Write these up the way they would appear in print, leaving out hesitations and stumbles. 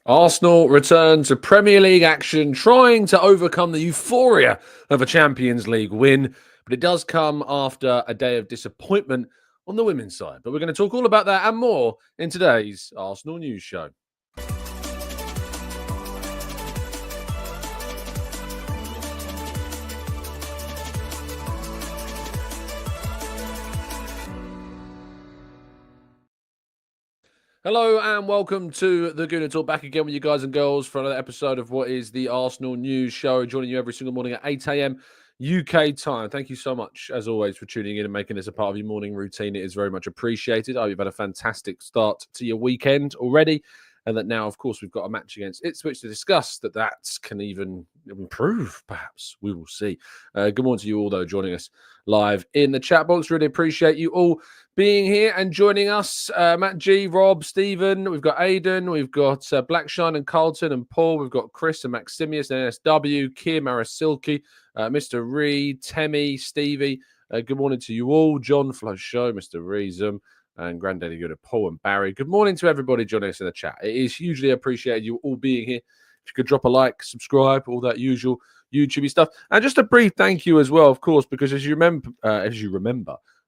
Arsenal return to Premier League action, trying to overcome the euphoria of a Champions League win. But it does come after a day of disappointment on the women's side. But we're going to talk all about that and more in today's Arsenal News Show. Hello and welcome to the Gooner Talk, back again with you guys and girls for another episode of what is the Arsenal News Show, joining you every single morning at 8 a.m. UK time. Thank you so much, as always, for tuning in and making this a part of your morning routine. It is very much appreciated. I hope you've had a fantastic start to your weekend already, and that now, of course, we've got a match against Ipswich to discuss that can even improve, perhaps. We will see. Good morning to you all, though, joining us live in the chat box. Really appreciate you all being here and joining us. Matt G, Rob, Stephen, we've got Aidan, we've got Blackshine and Carlton and Paul, we've got Chris and Maximius, NSW, Kim, Arasilki, Mr. Reed, Temmie, Stevie. Good morning to you all. John Flo Show, Mr. Reesum, and Granddaddy Good at Paul and Barry. Good morning to everybody joining us in the chat. It is hugely appreciated you all being here. If you could drop a like, subscribe, all that usual YouTube stuff. And just a brief thank you as well, of course, because as you remember,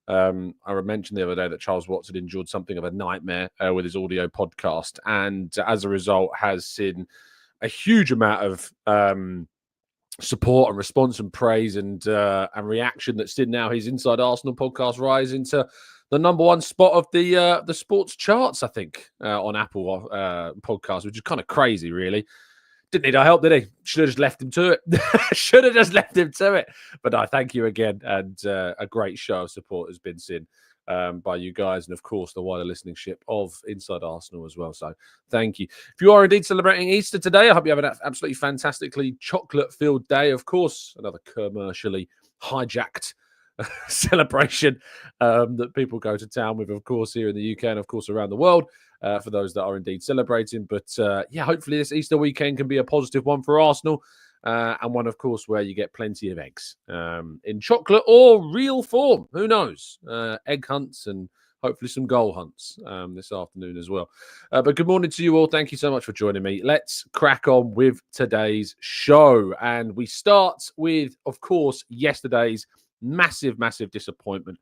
I mentioned the other day that Charles Watson endured something of a nightmare with his audio podcast, and as a result has seen a huge amount of support and response and praise and reaction that's seen now his Inside Arsenal podcast rise into the number one spot of the sports charts, I think, on Apple podcasts, which is kind of crazy, really. Didn't need our help, did he? Should have just left him to it. But I thank you again. And a great show of support has been seen by you guys. And, of course, the wider listening ship of Inside Arsenal as well. So thank you. If you are indeed celebrating Easter today, I hope you have an absolutely fantastically chocolate-filled day. Of course, another commercially hijacked celebration that people go to town with, of course, here in the UK and, of course, around the world. For those that are indeed celebrating. But hopefully this Easter weekend can be a positive one for Arsenal and one, of course, where you get plenty of eggs in chocolate or real form. Who knows? Egg hunts and hopefully some goal hunts this afternoon as well. But good morning to you all. Thank you so much for joining me. Let's crack on with today's show. And we start with, of course, yesterday's massive disappointment,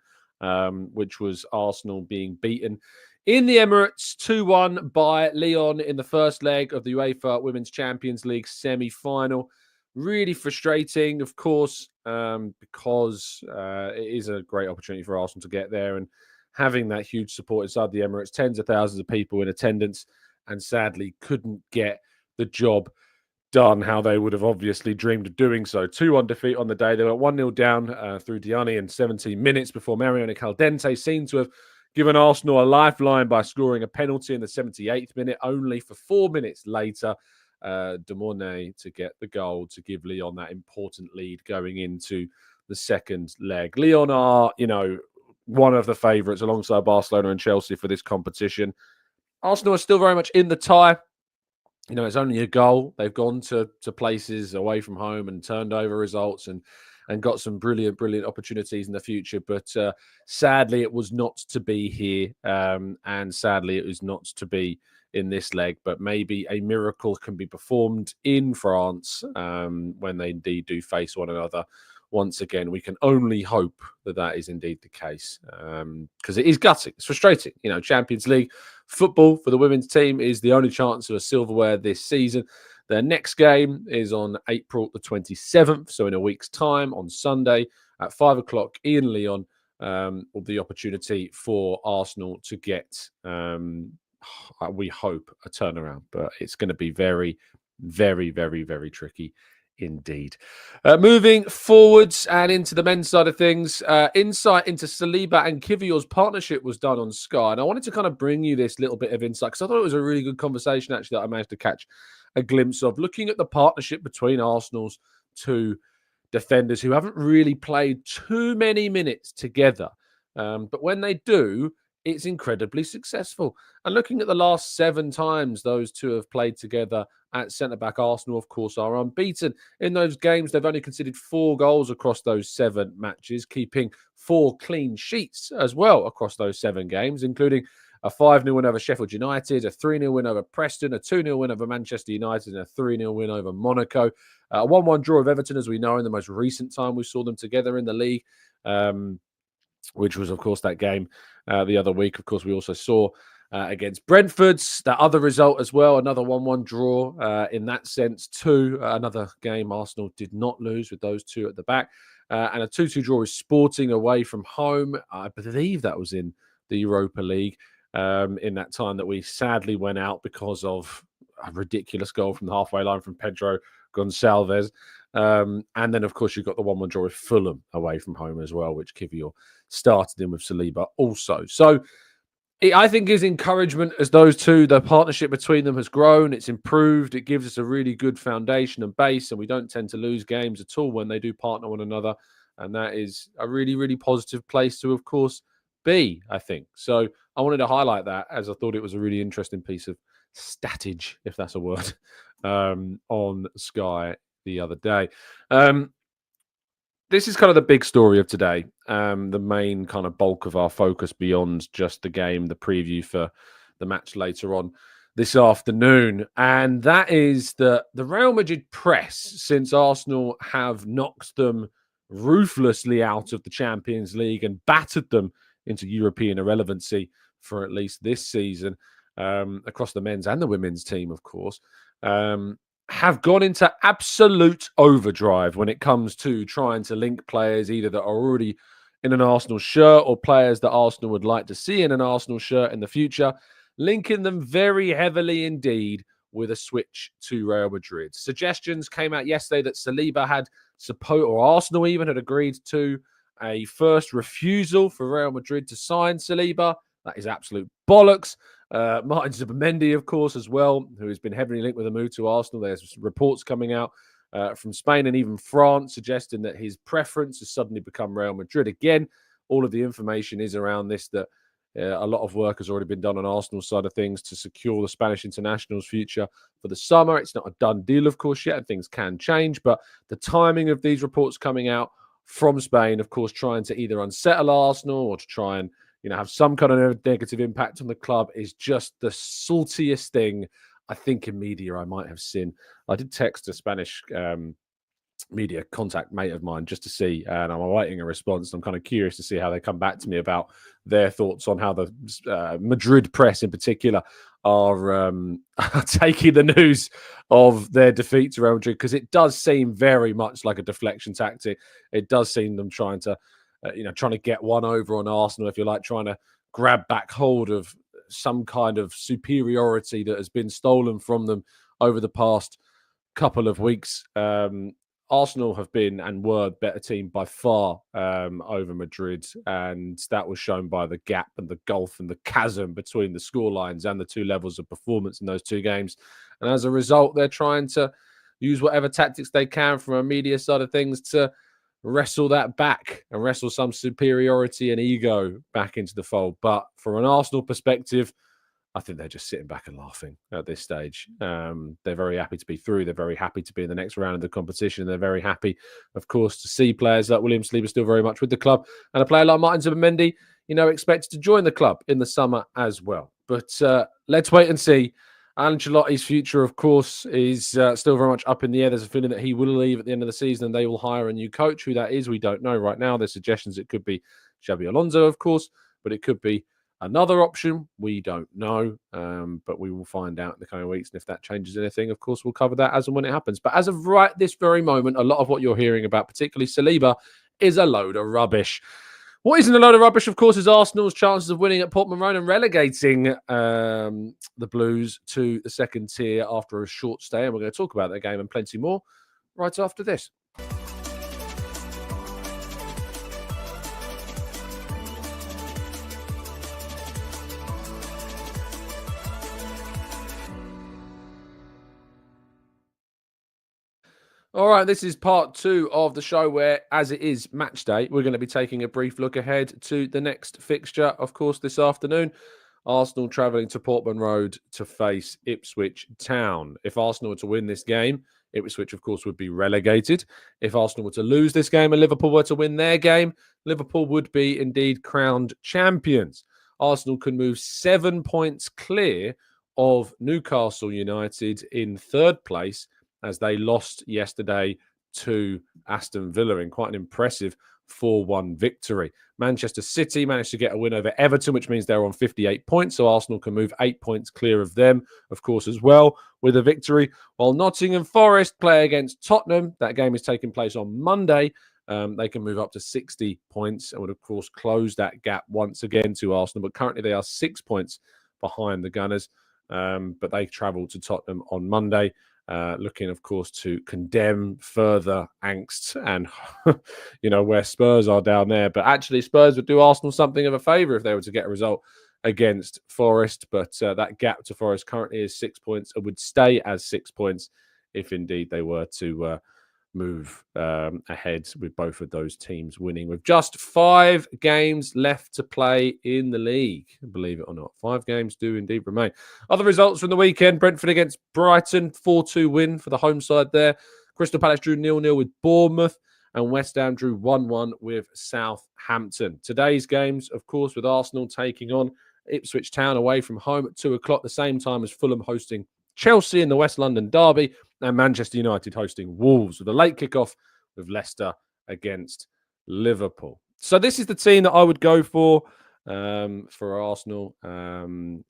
which was Arsenal being beaten in the Emirates 2-1 by Lyon in the first leg of the UEFA Women's Champions League semi-final. Really frustrating, of course, because it is a great opportunity for Arsenal to get there, and having that huge support inside the Emirates, tens of thousands of people in attendance, and sadly couldn't get the job done how they would have obviously dreamed of doing so. 2-1 defeat on the day. They went 1-0 down through Diani in 17 minutes before Mariona Caldente seemed to have given Arsenal a lifeline by scoring a penalty in the 78th minute, only for 4 minutes later, De Mornay to get the goal to give Lyon that important lead going into the second leg. Lyon are, one of the favourites alongside Barcelona and Chelsea for this competition. Arsenal are still very much in the tie. It's only a goal. They've gone to places away from home and turned over results and got some brilliant opportunities in the future. But sadly, it was not to be here. And sadly, it was not to be in this leg. But maybe a miracle can be performed in France when they indeed do face one another once again. We can only hope that is indeed the case, because it is gutting. It's frustrating. Champions League football for the women's team is the only chance of a silverware this season. Their next game is on April the 27th, so in a week's time on Sunday at 5 o'clock in Lyon, will be the opportunity for Arsenal to get, we hope, a turnaround. But it's going to be very, very, very, very tricky indeed. Moving forwards and into the men's side of things, insight into Saliba and Kiwior's partnership was done on Sky. And I wanted to kind of bring you this little bit of insight because I thought it was a really good conversation, actually, that I managed to catch a glimpse of, looking at the partnership between Arsenal's two defenders who haven't really played too many minutes together. But when they do, it's incredibly successful. And looking at the last 7 times those two have played together at centre-back, Arsenal, of course, are unbeaten. In those games, they've only conceded 4 goals across those 7 matches, keeping 4 clean sheets as well across those 7 games, including a 5-0 win over Sheffield United, a 3-0 win over Preston, a 2-0 win over Manchester United, and a 3-0 win over Monaco. A 1-1 draw of Everton, as we know, in the most recent time we saw them together in the league, which was, of course, that game the other week. Of course, we also saw against Brentford's, that other result as well, another 1-1 draw in that sense too. Another game Arsenal did not lose with those two at the back. And a 2-2 draw with Sporting away from home. I believe that was in the Europa League in that time that we sadly went out because of a ridiculous goal from the halfway line from Pedro Gonçalves. And then, of course, you've got the 1-1 draw with Fulham away from home as well, which Kiwior started in with Saliba also. So I think his encouragement as those two, the partnership between them has grown, it's improved, it gives us a really good foundation and base, and we don't tend to lose games at all when they do partner one another. And that is a really, really positive place to, of course, be, I think. So I wanted to highlight that, as I thought it was a really interesting piece of statage, if that's a word, on Sky the other day. This is kind of the big story of today, the main kind of bulk of our focus beyond just the game, the preview for the match later on this afternoon. And that is the Real Madrid press, since Arsenal have knocked them ruthlessly out of the Champions League and battered them into European irrelevancy for at least this season, across the men's and the women's team, of course, have gone into absolute overdrive when it comes to trying to link players either that are already in an Arsenal shirt or players that Arsenal would like to see in an Arsenal shirt in the future, linking them very heavily indeed with a switch to Real Madrid. Suggestions came out yesterday that Saliba had support, or Arsenal even had agreed to a first refusal for Real Madrid to sign Saliba. That is absolute bollocks. Martin Zubimendi, of course, as well, who has been heavily linked with a move to Arsenal. There's reports coming out from Spain and even France suggesting that his preference has suddenly become Real Madrid. Again, all of the information is around this, that a lot of work has already been done on Arsenal's side of things to secure the Spanish international's future for the summer. It's not a done deal, of course, yet, and things can change. But the timing of these reports coming out from Spain, of course, trying to either unsettle Arsenal or to try and have some kind of negative impact on the club is just the saltiest thing I think in media I might have seen. I did text a Spanish media contact mate of mine just to see, and I'm awaiting a response. I'm kind of curious to see how they come back to me about their thoughts on how the Madrid press in particular are taking the news of their defeat to Real Madrid, because it does seem very much like a deflection tactic. It does seem them trying to get one over on Arsenal, if you like, trying to grab back hold of some kind of superiority that has been stolen from them over the past couple of weeks. Arsenal have been and were a better team by far over Madrid, and that was shown by the gap and the gulf and the chasm between the scorelines and the two levels of performance in those two games. And as a result, they're trying to use whatever tactics they can from a media side of things to wrestle that back and wrestle some superiority and ego back into the fold. But from an Arsenal perspective, I think they're just sitting back and laughing at this stage. They're very happy to be through. They're very happy to be in the next round of the competition. They're very happy, of course, to see players like William Saliba still very much with the club, and a player like Martin Zubimendi, expected to join the club in the summer as well. But let's wait and see. Ancelotti's future, of course, is still very much up in the air. There's a feeling that he will leave at the end of the season and they will hire a new coach. Who that is, we don't know right now. There's suggestions it could be Xabi Alonso, of course, but it could be another option. We don't know, but we will find out in the coming weeks. And if that changes anything, of course, we'll cover that as and when it happens. But as of right this very moment, a lot of what you're hearing about, particularly Saliba, is a load of rubbish. What isn't a load of rubbish, of course, is Arsenal's chances of winning at Portman Road and relegating the Blues to the second tier after a short stay. And we're going to talk about that game and plenty more right after this. All right, this is part 2 of the show where, as it is match day, we're going to be taking a brief look ahead to the next fixture, of course, this afternoon. Arsenal travelling to Portman Road to face Ipswich Town. If Arsenal were to win this game, Ipswich, of course, would be relegated. If Arsenal were to lose this game and Liverpool were to win their game, Liverpool would be indeed crowned champions. Arsenal can move 7 points clear of Newcastle United in third place as they lost yesterday to Aston Villa in quite an impressive 4-1 victory. Manchester City managed to get a win over Everton, which means they're on 58 points, so Arsenal can move 8 points clear of them, of course, as well, with a victory, while Nottingham Forest play against Tottenham. That game is taking place on Monday. They can move up to 60 points and would, of course, close that gap once again to Arsenal, but currently they are 6 points behind the Gunners, but they travel to Tottenham on Monday. Looking, of course, to condemn further angst and, where Spurs are down there. But actually, Spurs would do Arsenal something of a favour if they were to get a result against Forest. But that gap to Forest currently is 6 points and would stay as 6 points if indeed they were to move ahead with both of those teams winning, with just 5 games left to play in the league, believe it or not. 5 games do indeed remain. Other results from the weekend: Brentford against Brighton, 4-2 win for the home side there. Crystal Palace drew 0-0 with Bournemouth, and West Ham drew 1-1 with Southampton. Today's games, of course, with Arsenal taking on Ipswich Town away from home at 2 o'clock, the same time as Fulham hosting Chelsea in the West London derby, and Manchester United hosting Wolves, with a late kickoff with Leicester against Liverpool. So this is the team that I would go for Arsenal.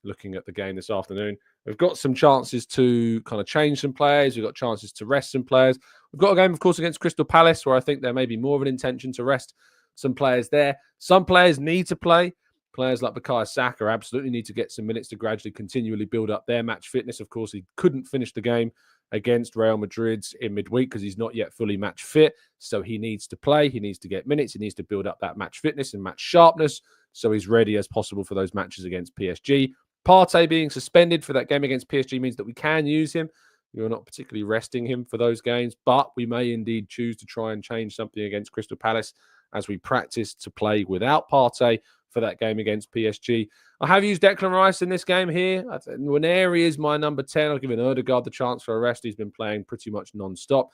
Looking at the game this afternoon, we've got some chances to kind of change some players. We've got chances to rest some players. We've got a game, of course, against Crystal Palace, where I think there may be more of an intention to rest some players there. Some players need to play. Players like Bukayo Saka absolutely need to get some minutes to gradually, continually build up their match fitness. Of course, he couldn't finish the game against Real Madrid in midweek because he's not yet fully match fit. So he needs to play. He needs to get minutes. He needs to build up that match fitness and match sharpness so he's ready as possible for those matches against PSG. Partey being suspended for that game against PSG means that we can use him. We're not particularly resting him for those games, but we may indeed choose to try and change something against Crystal Palace as we practice to play without Partey for that game against PSG. I have used Declan Rice in this game here. Nwaneri is my number 10. I'll give Odegaard the chance for a rest. He's been playing pretty much non-stop.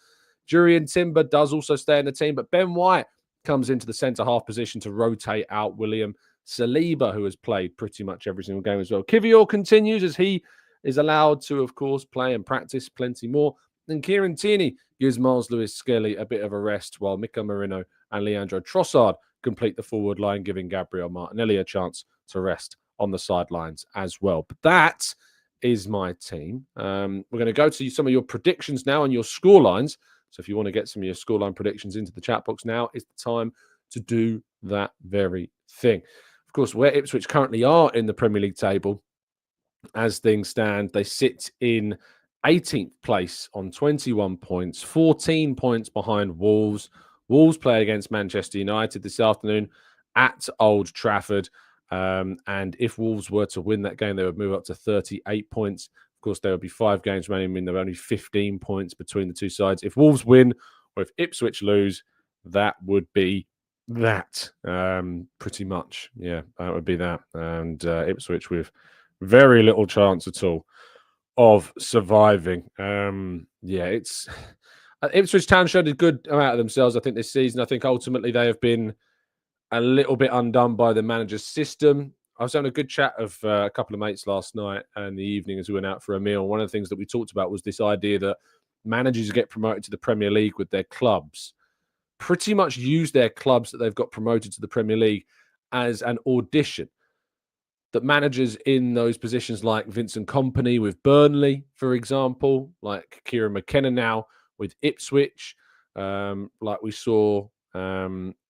Jurriën Timber does also stay in the team, but Ben White comes into the centre-half position to rotate out William Saliba, who has played pretty much every single game as well. Kiwior continues as he is allowed to, of course, play and practice plenty more. And Kieran Tierney gives Miles Lewis-Skelly a bit of a rest, while Mika Marino and Leandro Trossard complete the forward line, giving Gabriel Martinelli a chance to rest on the sidelines as well. But that is my team. We're going to go to some of your predictions now and your scorelines. So if you want to get some of your scoreline predictions into the chat box, now is the time to do that very thing. Of course, where Ipswich currently are in the Premier League table, as things stand, they sit in 18th place on 21 points, 14 points behind Wolves. Wolves play against Manchester United this afternoon at Old Trafford. And if Wolves were to win that game, they would move up to 38 points. Of course, there would be 5 games remaining, meaning there are only 15 points between the two sides. If Wolves win or if Ipswich lose, that would be that. Pretty much. Yeah, that would be that. And Ipswich with very little chance at all of surviving. It's Ipswich Town showed a good amount of themselves, I think, this season. I think ultimately they have been a little bit undone by the manager's system. I was having a good chat of a couple of mates last night and the evening as we went out for a meal. One of the things that we talked about was this idea that managers who get promoted to the Premier League with their clubs pretty much use their clubs that they've got promoted to the Premier League as an audition. That managers in those positions like Vincent Kompany with Burnley, for example, like Kieran McKenna now with Ipswich, like we saw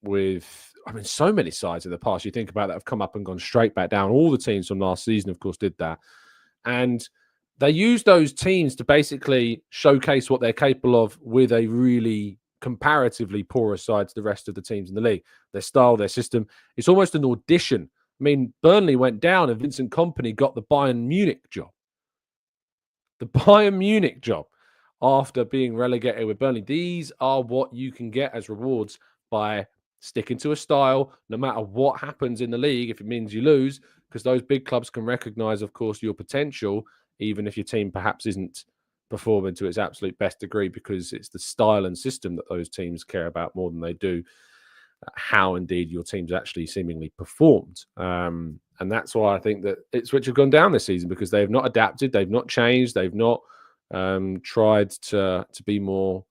with, so many sides in the past. You think about that have come up and gone straight back down. All the teams from last season, of course, did that. And they use those teams to basically showcase what they're capable of with a really comparatively poorer side to the rest of the teams in the league. Their style, their system. It's almost an audition. Burnley went down and Vincent Kompany got the Bayern Munich job. The Bayern Munich job after being relegated with Burnley. These are what you can get as rewards by sticking to a style, no matter what happens in the league, if it means you lose, because those big clubs can recognise, of course, your potential, even if your team perhaps isn't performing to its absolute best degree, because it's the style and system that those teams care about more than they do how indeed your team's actually seemingly performed. And that's why I think that Ipswich have gone down this season, because they've not adapted, they've not changed, they've not tried to be more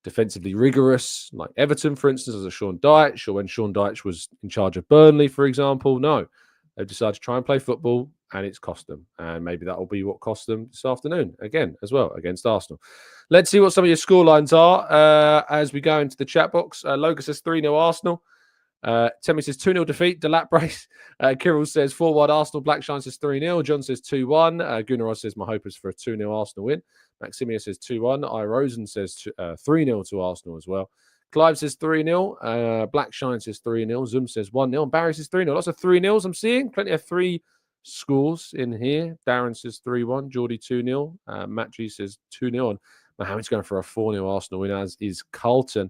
defensively rigorous, like Everton, for instance, as a Sean Dyche, or when Sean Dyche was in charge of Burnley, for example. No, they've decided to try and play football, and it's cost them. And maybe that will be what cost them this afternoon, again, as well, against Arsenal. Let's see what some of your scorelines are as we go into the chat box. Logan says 3-0 Arsenal. Temi says 2-0 defeat. Delap brace. Kirill says 4-1 Arsenal. Blackshine says 3-0. John says 2-1. Gooner says my hope is for a 2-0 Arsenal win. Maximia says 2-1. Rosen says 3-0 to Arsenal as well. Clive says 3-0. Blackshine says 3-0. Zoom says 1-0. And Barry says 3-0. Lots of 3-0s I'm seeing. Plenty of 3 scores in here. Darren says 3-1. Geordie 2-0. Matt G says 2-0. And Mohamed's going for a 4-0 Arsenal win, as is Carlton.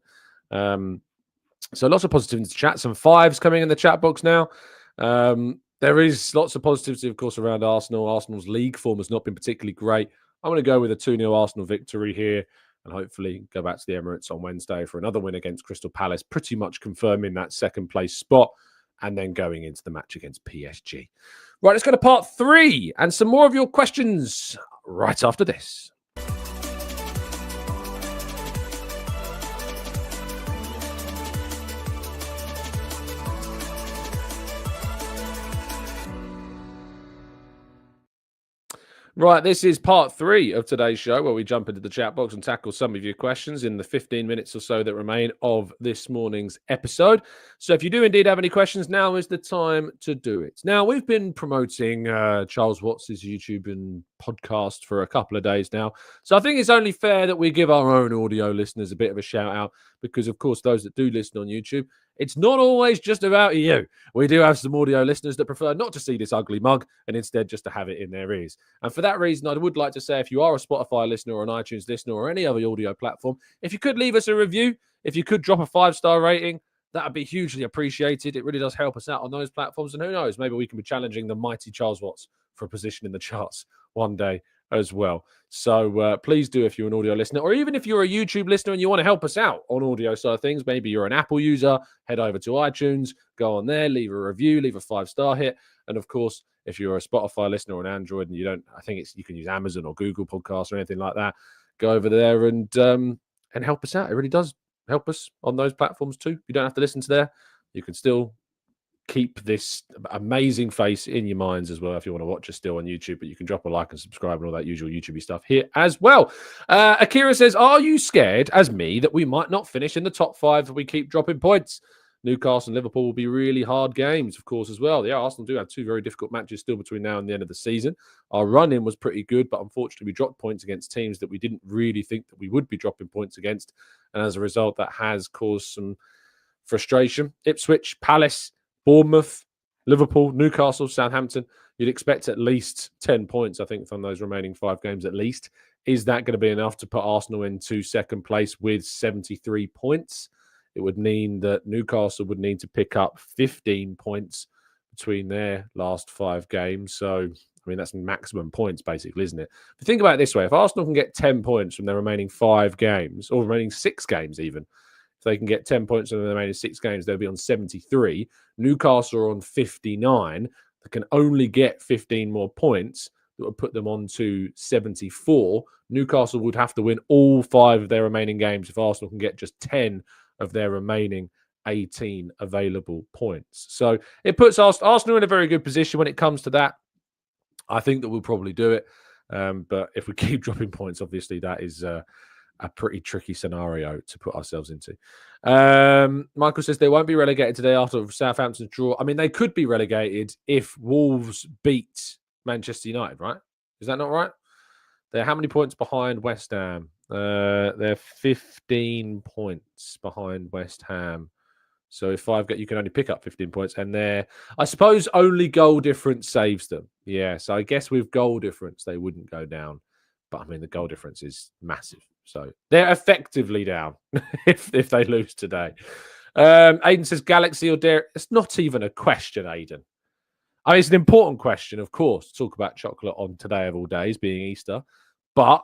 So lots of positivity in the chat. Some 5s coming in the chat box now. There is lots of positivity, of course, around Arsenal. Arsenal's league form has not been particularly great. I'm going to go with a 2-0 Arsenal victory here, and hopefully go back to the Emirates on Wednesday for another win against Crystal Palace, pretty much confirming that second place spot, and then going into the match against PSG. Right, let's go to part 3 and some more of your questions right after this. Right, this is part 3 of today's show, where we jump into the chat box and tackle some of your questions in the 15 minutes or so that remain of this morning's episode. So if you do indeed have any questions, now is the time to do it. Now, we've been promoting Charles Watts' YouTube and podcast for a couple of days now. So I think it's only fair that we give our own audio listeners a bit of a shout out, because, of course, those that do listen on YouTube, it's not always just about you. We do have some audio listeners that prefer not to see this ugly mug and instead just to have it in their ears. And for that reason, I would like to say, if you are a Spotify listener or an iTunes listener or any other audio platform, if you could leave us a review, if you could drop a 5-star rating, that would be hugely appreciated. It really does help us out on those platforms. And who knows, maybe we can be challenging the mighty Charles Watts for a position in the charts one day as well. So please do, if you're an audio listener, or even if you're a YouTube listener and you want to help us out on audio side of things, maybe you're an Apple user, head over to iTunes, go on there, leave a review, leave a 5-star hit. And of course, if you're a Spotify listener or an Android and you don't, I think you can use Amazon or Google Podcasts or anything like that, go over there and help us out. It really does help us on those platforms too. You don't have to listen to there. You can still keep this amazing face in your minds as well if you want to watch us still on YouTube, but you can drop a like and subscribe and all that usual YouTube stuff here as well. Akira says, are you scared, as me, that we might not finish in the top 5 if we keep dropping points? Newcastle and Liverpool will be really hard games, of course, as well. Yeah, Arsenal do have 2 very difficult matches still between now and the end of the season. Our run-in was pretty good, but unfortunately we dropped points against teams that we didn't really think that we would be dropping points against. And as a result, that has caused some frustration. Ipswich, Palace, Bournemouth, Liverpool, Newcastle, Southampton. You'd expect at least 10 points, I think, from those remaining 5 games at least. Is that going to be enough to put Arsenal into second place with 73 points? It would mean that Newcastle would need to pick up 15 points between their last 5 games. So, I mean, that's maximum points, basically, isn't it? But think about it this way. If Arsenal can get 10 points from their remaining 5 games, or remaining 6 games even, if they can get 10 points from the remaining 6 games, they'll be on 73. Newcastle are on 59. They can only get 15 more points that would put them on to 74. Newcastle would have to win all 5 of their remaining games if Arsenal can get just 10 of their remaining 18 available points. So it puts Arsenal in a very good position when it comes to that. I think that we'll probably do it. But if we keep dropping points, obviously that is a pretty tricky scenario to put ourselves into. Michael says they won't be relegated today after Southampton's draw. I mean, they could be relegated if Wolves beat Manchester United, right? Is that not right? They're how many points behind West Ham? They're 15 points behind West Ham. So if you can only pick up 15 points, and I suppose only goal difference saves them. Yeah, so I guess with goal difference, they wouldn't go down. But I mean, the goal difference is massive. So they're effectively down if they lose today. Aiden says Galaxy or Dare. It's not even a question, Aiden. I mean, it's an important question, of course, to talk about chocolate on today of all days, being Easter. But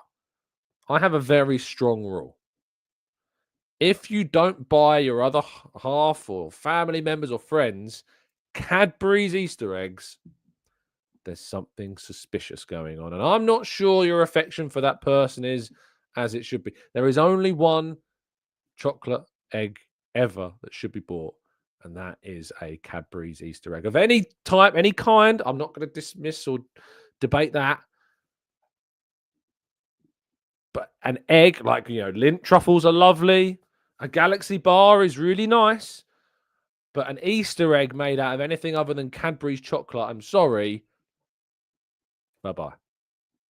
I have a very strong rule. if you don't buy your other half or family members or friends Cadbury's Easter eggs, there's something suspicious going on. And I'm not sure your affection for that person is as it should be. There is only one chocolate egg ever that should be bought, and that is a Cadbury's Easter egg of any type, any kind. I'm not going to dismiss or debate that. But an egg, like, Lindt truffles are lovely. A Galaxy bar is really nice. But an Easter egg made out of anything other than Cadbury's chocolate, I'm sorry. Bye-bye.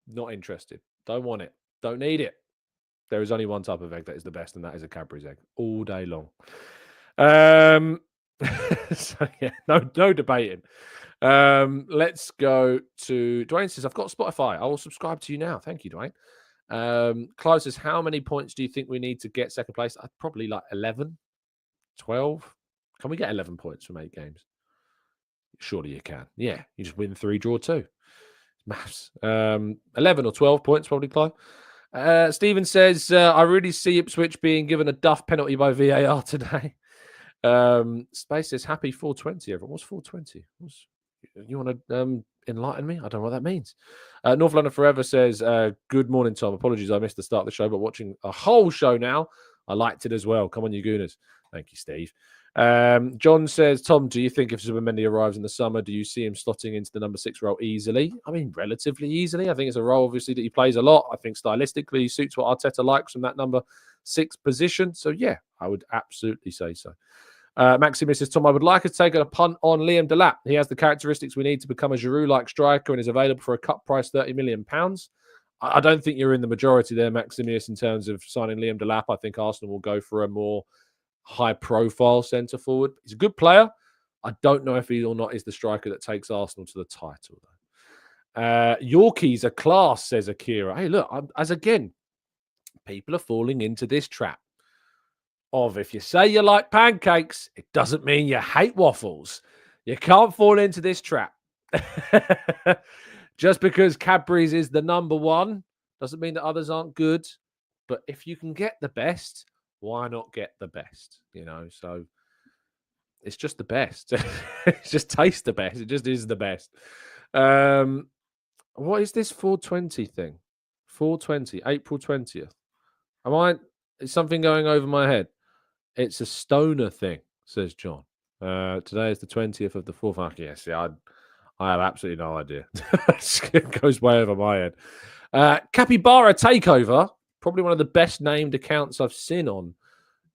Not interested. Don't want it. Don't need it. There is only one type of egg that is the best, and that is a Cadbury's egg all day long. So yeah, no debating. Let's go to Dwayne says, I've got Spotify. I will subscribe to you now. Thank you, Dwayne. Clive says, how many points do you think we need to get second place? I'd probably like 11, 12. Can we get 11 points from 8 games? Surely you can. Yeah, you just win 3, draw 2. Maths. 11 or 12 points, probably, Clive. Stephen says, I really see Ipswich being given a duff penalty by VAR today. Space says, happy 420, everyone. What's 420? You want to enlighten me? I don't know what that means. North London Forever says, good morning, Tom. Apologies, I missed the start of the show, but watching a whole show now, I liked it as well. Come on, you Gooners. Thank you, Steve. John says, Tom, do you think if Zubimendi arrives in the summer, do you see him slotting into the number 6 role easily? I mean, relatively easily. I think it's a role, obviously, that he plays a lot. I think stylistically he suits what Arteta likes from that number 6 position. So, yeah, I would absolutely say so. Maximus says, Tom, I would like to take a punt on Liam Delap. He has the characteristics we need to become a Giroud-like striker and is available for a cut price £30 million. I don't think you're in the majority there, Maximus, in terms of signing Liam Delap. I think Arsenal will go for a more high-profile centre forward. He's a good player. I don't know if he or not is the striker that takes Arsenal to the title, though. Yorkies are class, says Akira. Hey, look, as again, people are falling into this trap of if you say you like pancakes, it doesn't mean you hate waffles. You can't fall into this trap. Just because Cadbury's is the number 1 doesn't mean that others aren't good. But if you can get the best, why not get the best? So it's just the best. It just tastes the best. It just is the best. What is this 420 thing? 420, April 20th. Is something going over my head? It's a stoner thing, says John. Today is the 20th of the 4th. Yes, yeah, I have absolutely no idea. It goes way over my head. Capybara Takeover, probably one of the best named accounts I've seen on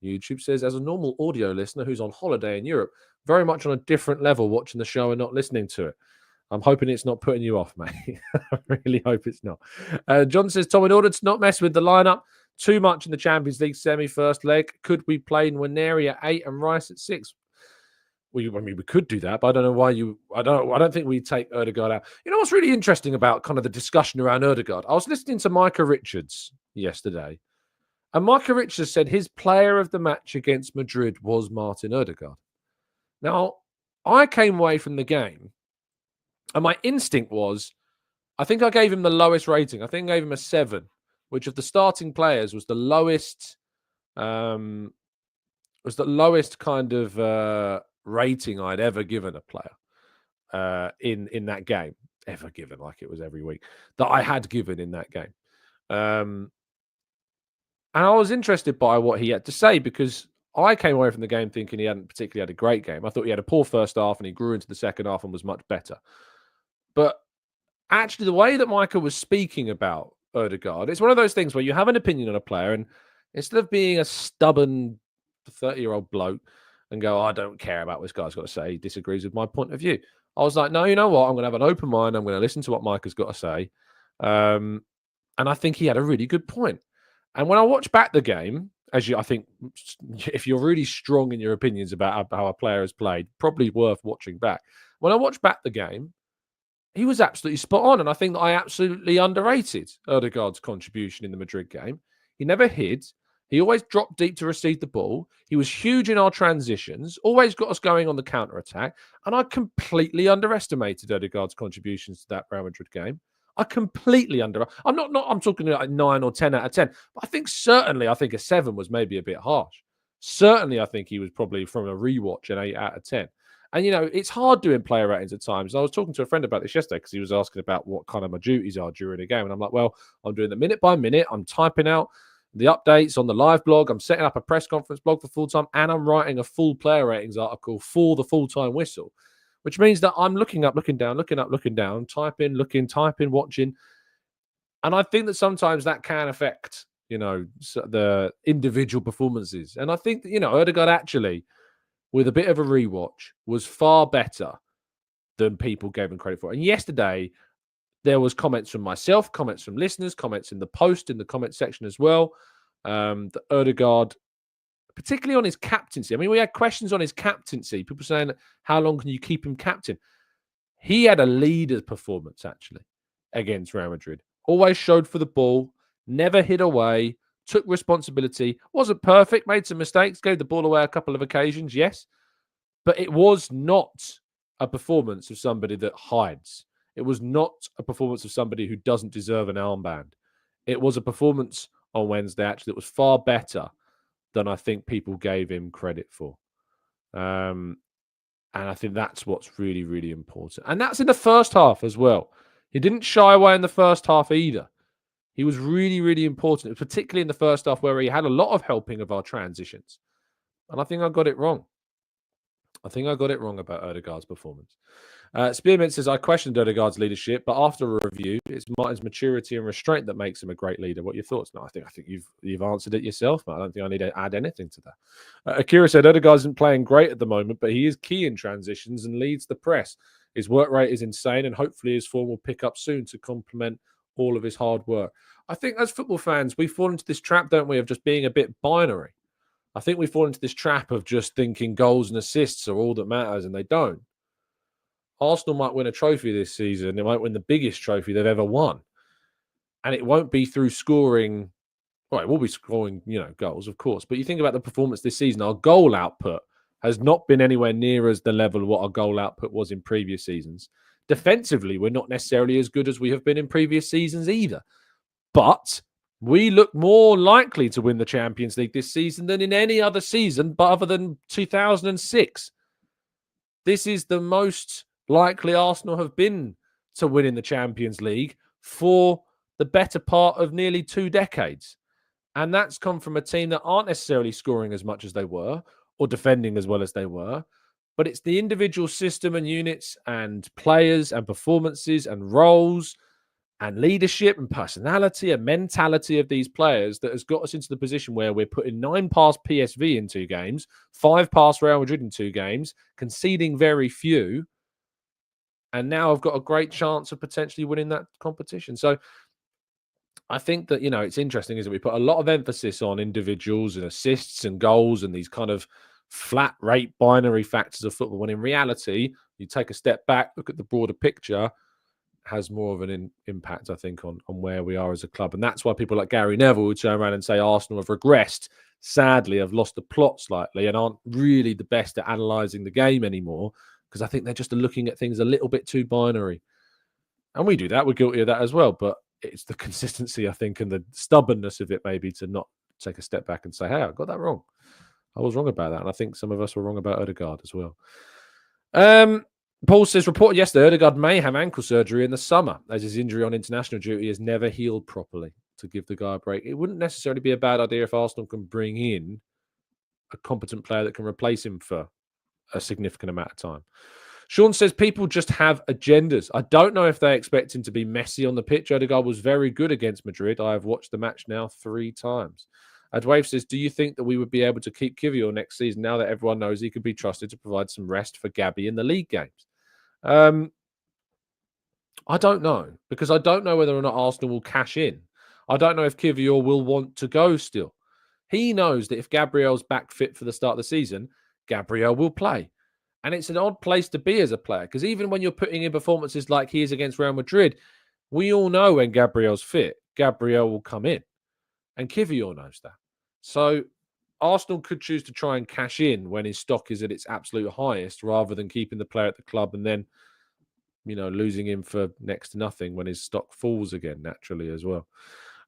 YouTube, says, as a normal audio listener who's on holiday in Europe, very much on a different level watching the show and not listening to it. I'm hoping it's not putting you off, mate. I really hope it's not. John says, Tom, in order to not mess with the lineup too much in the Champions League semi-first leg, could we play Nwaneri at 8 and Rice at 6? We could do that, but I don't know why I don't think we take Ødegaard out. You know what's really interesting about kind of the discussion around Ødegaard? I was listening to Micah Richards yesterday, and Micah Richards said his player of the match against Madrid was Martin Ødegaard. Now, I came away from the game, and my instinct was, I think I gave him the lowest rating. I think I gave him a 7, which of the starting players was the lowest. Kind of rating I'd ever given a player in that game. Ever given, like it was every week, that I had given in that game. And I was interested by what he had to say, because I came away from the game thinking he hadn't particularly had a great game. I thought he had a poor first half and he grew into the second half and was much better. But actually, the way that Michael was speaking about Ødegaard, it's one of those things where you have an opinion on a player, and instead of being a stubborn 30-year-old bloke and go, I don't care about what this guy's got to say, he disagrees with my point of view, I was like, no, you know what? I'm going to have an open mind. I'm going to listen to what Mike has got to say. And I think he had a really good point. And when I watch back the game, I think if you're really strong in your opinions about how a player has played, probably worth watching back. When I watch back the game, he was absolutely spot on. And I think that I absolutely underrated Ødegaard's contribution in the Madrid game. He never hid. He always dropped deep to receive the ball. He was huge in our transitions, always got us going on the counter-attack. And I completely underestimated Ødegaard's contributions to that Real Madrid game. I'm talking like 9 or 10 out of 10. But I think a 7 was maybe a bit harsh. Certainly, I think he was probably, from a rewatch, an 8 out of 10. And, it's hard doing player ratings at times. I was talking to a friend about this yesterday because he was asking about what kind of my duties are during a game. And I'm like, well, I'm doing the minute by minute. I'm typing out the updates on the live blog. I'm setting up a press conference blog for full time. And I'm writing a full player ratings article for the full-time whistle, which means that I'm looking up, looking down, looking up, looking down, typing, looking, typing, watching. And I think that sometimes that can affect, the individual performances. And I think that, Ødegaard actually, with a bit of a rewatch, was far better than people gave him credit for. And yesterday, there was comments from myself, comments from listeners, comments in the post, in the comment section as well. That Ødegaard, particularly on his captaincy. I mean, we had questions on his captaincy. People saying, how long can you keep him captain? He had a leader's performance, actually, against Real Madrid. Always showed for the ball, never hid away, took responsibility. Wasn't perfect, made some mistakes, gave the ball away a couple of occasions, yes. But it was not a performance of somebody that hides. It was not a performance of somebody who doesn't deserve an armband. It was a performance on Wednesday, actually, that was far better than I think people gave him credit for. And I think that's what's really, really important. And that's in the first half as well. He didn't shy away in the first half either. He was really, really important, particularly in the first half where he had a lot of helping of our transitions. And I think I got it wrong. I think I got it wrong about Ødegaard's performance. Spearmint says, I questioned Ødegaard's leadership, but after a review, it's Martin's maturity and restraint that makes him a great leader. What are your thoughts? No, I think you've answered it yourself, but I don't think I need to add anything to that. Akira said, Ødegaard isn't playing great at the moment, but he is key in transitions and leads the press. His work rate is insane, and hopefully his form will pick up soon to complement all of his hard work. I think as football fans, we fall into this trap, don't we, of just being a bit binary. I think we fall into this trap of just thinking goals and assists are all that matters, and they don't. Arsenal might win a trophy this season. They might win the biggest trophy they've ever won. And it won't be through scoring. Well, it will be scoring, goals, of course. But you think about the performance this season, our goal output has not been anywhere near as the level of what our goal output was in previous seasons. Defensively, we're not necessarily as good as we have been in previous seasons either. But we look more likely to win the Champions League this season than in any other season, but other than 2006. This is the most likely Arsenal have been to win in the Champions League for the better part of nearly 2 decades. And that's come from a team that aren't necessarily scoring as much as they were or defending as well as they were. But it's the individual system and units and players and performances and roles and leadership and personality and mentality of these players that has got us into the position where we're putting 9 past PSV in 2 games, 5 past Real Madrid in 2 games, conceding very few. And now I've got a great chance of potentially winning that competition. So I think that, it's interesting, is that we put a lot of emphasis on individuals and assists and goals and these kind of flat rate binary factors of football, when in reality, you take a step back, look at the broader picture, has more of an impact, I think, on where we are as a club. And that's why people like Gary Neville would turn around and say Arsenal have regressed, sadly, have lost the plot slightly and aren't really the best at analysing the game anymore, because I think they're just looking at things a little bit too binary. And we do that. We're guilty of that as well. But it's the consistency, I think, and the stubbornness of it maybe to not take a step back and say, hey, I got that wrong. I was wrong about that. And I think some of us were wrong about Ødegaard as well. Paul says, reported yesterday, Ødegaard may have ankle surgery in the summer, as his injury on international duty has never healed properly, to give the guy a break. It wouldn't necessarily be a bad idea if Arsenal can bring in a competent player that can replace him for a significant amount of time. Sean says, people just have agendas. I don't know if they expect him to be messy on the pitch. Ødegaard was very good against Madrid. I have watched the match now 3 times. Adwave says, do you think that we would be able to keep Kiwior next season now that everyone knows he could be trusted to provide some rest for Gabby in the league games? I don't know, because I don't know whether or not Arsenal will cash in. I don't know if Kiwior will want to go still. He knows that if Gabriel's back fit for the start of the season, Gabriel will play. And it's an odd place to be as a player, because even when you're putting in performances like he is against Real Madrid, we all know when Gabriel's fit, Gabriel will come in. And Kiwior knows that. So Arsenal could choose to try and cash in when his stock is at its absolute highest, rather than keeping the player at the club and then, losing him for next to nothing when his stock falls again naturally as well.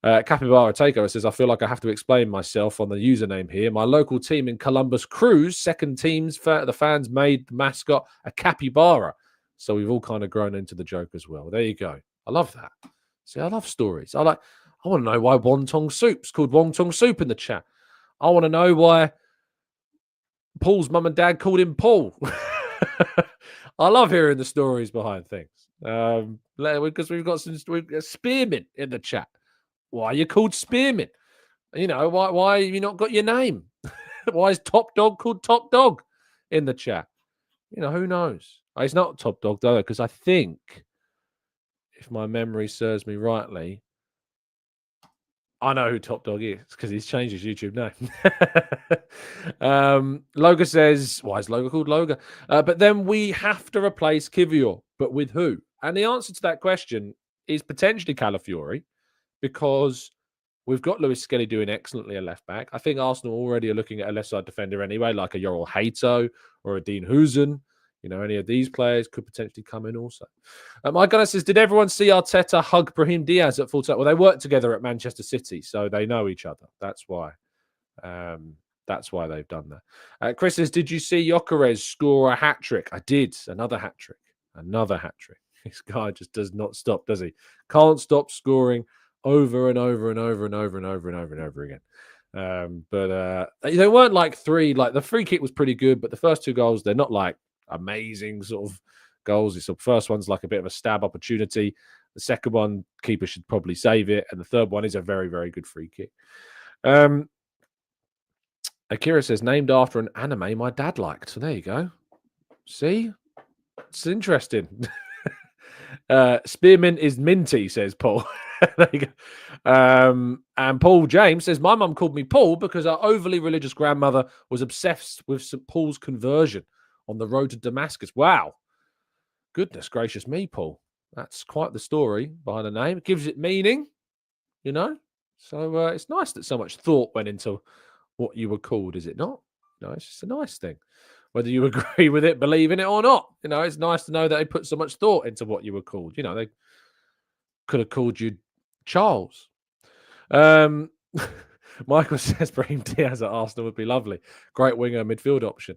Capybara Takeover says, I feel like I have to explain myself on the username here. My local team in Columbus Crews, second teams, the fans made the mascot a capybara. So we've all kind of grown into the joke as well. There you go. I love that. See, I love stories. I want to know why wonton soup's called wonton soup in the chat. I want to know why Paul's mum and dad called him Paul. I love hearing the stories behind things. Because we've got Spearmint in the chat. Why are you called Spearmint? You know, why have you not got your name? Why is Top Dog called Top Dog in the chat? You know, who knows? It's not Top Dog, though, because I think, if my memory serves me rightly, I know who Top Dog is because he's changed his YouTube name. Loga says, why is Loga called Loga? But then we have to replace Kiwior, but with who? And the answer to that question is potentially Calafiori, because we've got Lewis Skelly doing excellently at left back. I think Arsenal already are looking at a left side defender anyway, like a Yoral Hato or a Dean Husen. You know, any of these players could potentially come in also. Mike Gunner says, did everyone see Arteta hug Brahim Diaz at full time? Well, they worked together at Manchester City, so they know each other. That's why. That's why they've done that. Chris says, did you see Gyökeres score a hat-trick? I did. Another hat-trick. Another hat-trick. This guy just does not stop, does he? Can't stop scoring over and over and over and over and over and over and over again. But they weren't like three. Like, the free kick was pretty good, but the first two goals, they're not like amazing sort of goals. It's the first one's like a bit of a stab opportunity. The second one, keeper should probably save it, and the third one is a very, very good free kick. Akira says, named after an anime my dad liked. So there you go. See, it's interesting. Spearmint is minty, says Paul. There you go. And Paul James says, my mum called me Paul because our overly religious grandmother was obsessed with St. Paul's conversion on the road to Damascus. Wow. Goodness gracious me, Paul. That's quite the story behind the name. It gives it meaning, you know. So it's nice that so much thought went into what you were called, is it not? No, it's just a nice thing. Whether you agree with it, believe in it or not. You know, it's nice to know that they put so much thought into what you were called. You know, they could have called you Charles. Michael says Brahim Diaz at Arsenal would be lovely. Great winger midfield option.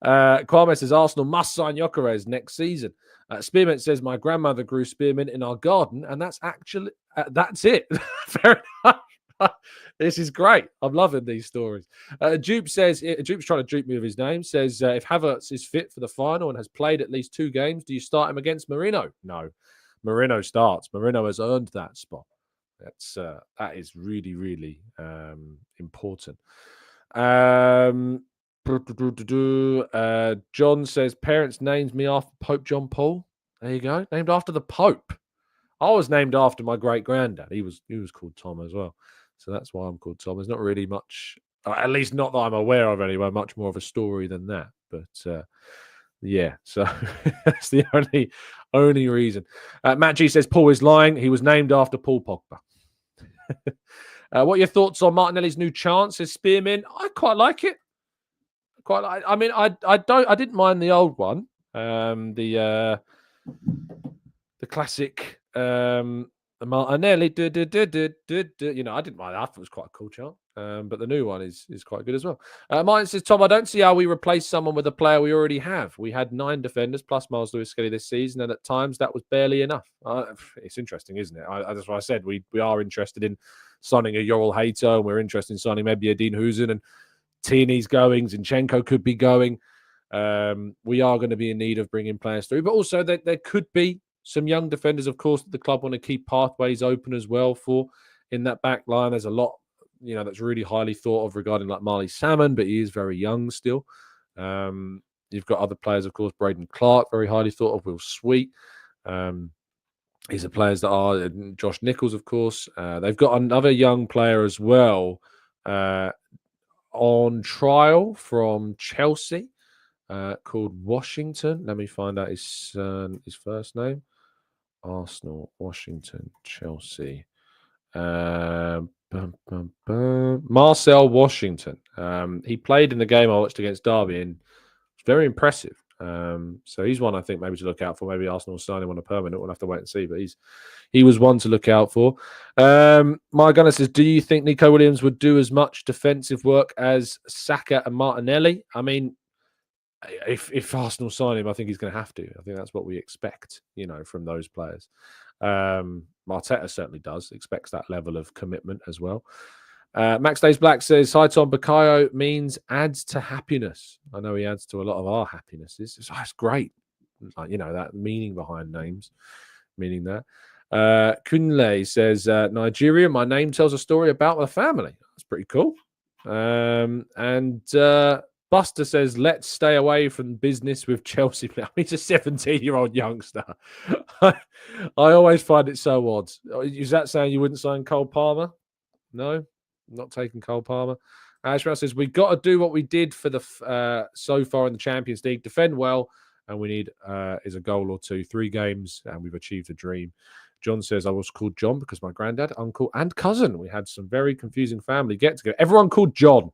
Kwame says Arsenal must sign Gyökeres next season. Spearmint says my grandmother grew spearmint in our garden, and that's actually that's it. Fair enough. This is great. I'm loving these stories. Jupe says, Jupe's trying to dupe me with his name, says, if Havertz is fit for the final and has played at least 2 games, do you start him against Marino? No. Marino starts. Marino has earned that spot. That is really, really important. John says, parents named me after Pope John Paul. There you go. Named after the Pope. I was named after my great-granddad. He was called Tom as well. So that's why I'm called Tom. There's not really much, at least not that I'm aware of anyway, much more of a story than that. But yeah, so that's the only reason. Matt G says Paul is lying. He was named after Paul Pogba. What are your thoughts on Martinelli's new chance as Spearmint? I quite like it. I mean, I didn't mind the old one. The classic Martinelli, you know, I didn't mind that. I thought it was quite a cool chant. But the new one is quite good as well. Martin says, Tom, I don't see how we replace someone with a player we already have. We had 9 defenders plus Miles Lewis Skelly this season, and at times that was barely enough. It's interesting, isn't it? That's what I said. We are interested in signing a Yoral Hato, and we're interested in signing maybe a Dean Husen, and Tierney's going, Zinchenko could be going. We are going to be in need of bringing players through, but also there could be some young defenders, of course, that the club want to keep pathways open as well for in that back line. There's a lot, you know, that's really highly thought of regarding like Marley Salmon, but he is very young still. You've got other players, of course, Braden Clark, very highly thought of. Will Sweet. These are players that are Josh Nichols, of course. They've got another young player as well on trial from Chelsea called Washington. Let me find out his first name. Arsenal, Washington, Chelsea. Marcel Washington. He played in the game I watched against Derby and was very impressive. So he's one I think maybe to look out for. Maybe Arsenal will sign him on a permanent. We'll have to wait and see. But he was one to look out for. My Gunner says, do you think Nico Williams would do as much defensive work as Saka and Martinelli? I mean, if Arsenal sign him, I think he's going to have to. I think that's what we expect, from those players. Arteta certainly expects that level of commitment as well. Max Days Black says, hi Tom, Bukayo means adds to happiness. I know he adds to a lot of our happinesses. It's great. That meaning behind names, meaning that. Kunle says, Nigeria, my name tells a story about my family. That's pretty cool. And Buster says, let's stay away from business with Chelsea. He's a 17-year-old youngster. I always find it so odd. Is that saying you wouldn't sign Cole Palmer? No, not taking Cole Palmer. Ashram says, we got to do what we did for the so far in the Champions League. Defend well, and we need is a goal or two. 3 games, and we've achieved a dream. John says, I was called John because my granddad, uncle, and cousin. We had some very confusing family get-together. Everyone called John.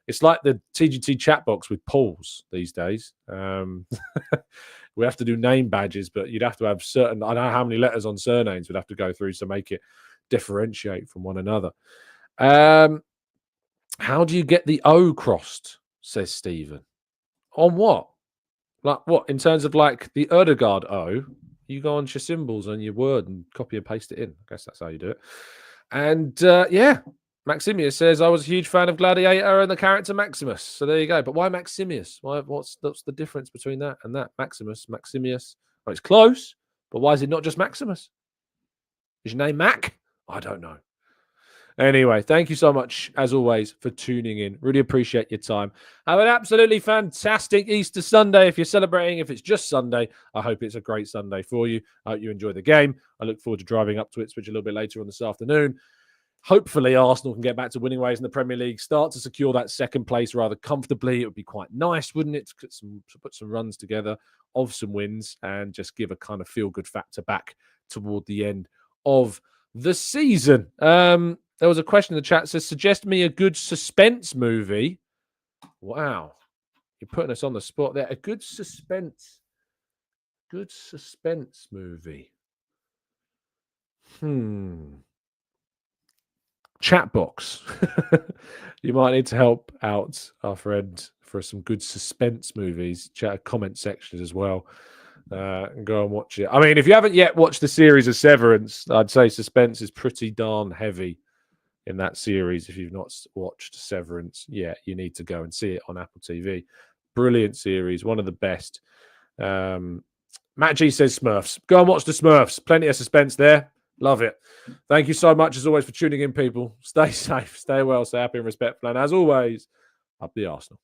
It's like the TGT chat box with Pauls these days. We have to do name badges, but you'd have to have certain... I don't know how many letters on surnames we'd have to go through to make it differentiate from one another. How do you get the O crossed, says Stephen? On what? Like what? In terms of like the Erdegaard O, you go on your symbols on your word and copy and paste it in. I guess that's how you do it. And Maximius says, I was a huge fan of Gladiator and the character Maximus. So there you go. But why Maximius? What's the difference between that and that? Maximius. Oh, it's close, but why is it not just Maximus? Is your name Mac? I don't know. Anyway, thank you so much, as always, for tuning in. Really appreciate your time. Have an absolutely fantastic Easter Sunday if you're celebrating. If it's just Sunday, I hope it's a great Sunday for you. I hope you enjoy the game. I look forward to driving up to Ipswich a little bit later on this afternoon. Hopefully, Arsenal can get back to winning ways in the Premier League, start to secure that second place rather comfortably. It would be quite nice, wouldn't it, to put some runs together of some wins and just give a kind of feel-good factor back toward the end of the season. There was a question in the chat that says, suggest me a good suspense movie. Wow. You're putting us on the spot there. A good suspense movie. Chat box. You might need to help out our friend for some good suspense movies. Chat comment sections as well. And go and watch it. I mean, if you haven't yet watched the series of Severance, I'd say suspense is pretty darn heavy in that series. If you've not watched Severance, you need to go and see it on Apple TV. Brilliant series, one of the best. Matt G says Smurfs. Go and watch the Smurfs. Plenty of suspense there. Love it. Thank you so much, as always, for tuning in, people. Stay safe, stay well, stay happy and respectful. And as always, up the Arsenal.